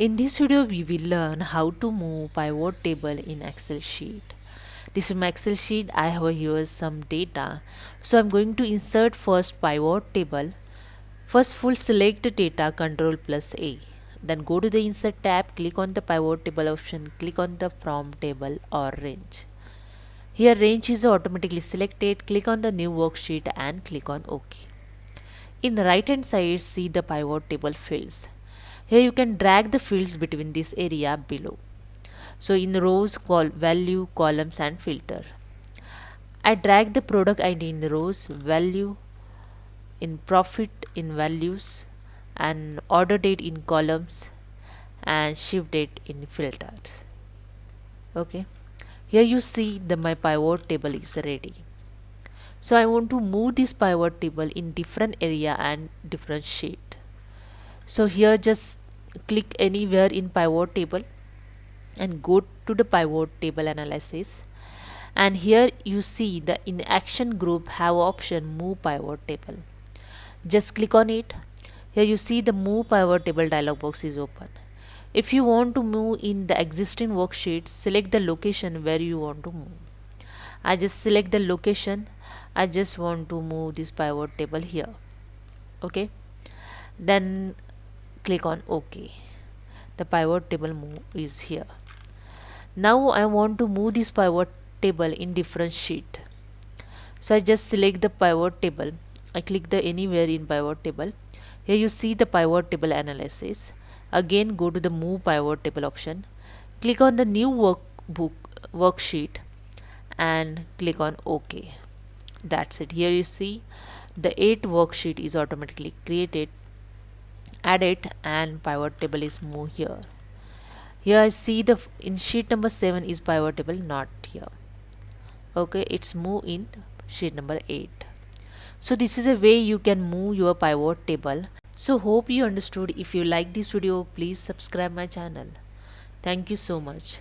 In this video, we will learn how to move pivot table in Excel sheet. This is my Excel sheet. I have here some data. So I'm going to insert first pivot table. First full select data control plus A. Then go to the insert tab, click on the pivot table option, click on the from table or range. Here range is automatically selected. Click on the new worksheet and click on OK. In the right hand side, see the pivot table fields. Here you can drag the fields between this area below. So in rows, call value, columns and filter. I drag the product ID in the rows, value in profit in values, and order date in columns, and ship date in filters. Okay. Here you see the my pivot table is ready. So I want to move this pivot table in different area and different sheet. So here just click anywhere in pivot table and go to the pivot table analysis, and here you see the in action group have option move pivot table. Just click on it. Here you see the move pivot table dialog box is open. If you want to move in the existing worksheet, select the location where you want to move. I just select the location. I just want to move this pivot table here. Okay, then click on OK. The pivot table move is here. Now I want to move this pivot table in different sheet. So I just select the pivot table. I click the anywhere in pivot table. Here you see the pivot table analysis. Again go to the move pivot table option. Click on the new worksheet and click on OK. That's it. Here you see the 8 worksheet is automatically created, added, and pivot table is moved here. Here I see the in sheet number 7 is pivot table not here. Okay, it's moved in sheet number 8. So this is a way you can move your pivot table. So hope you understood. If you like this video, please subscribe my channel. Thank you so much.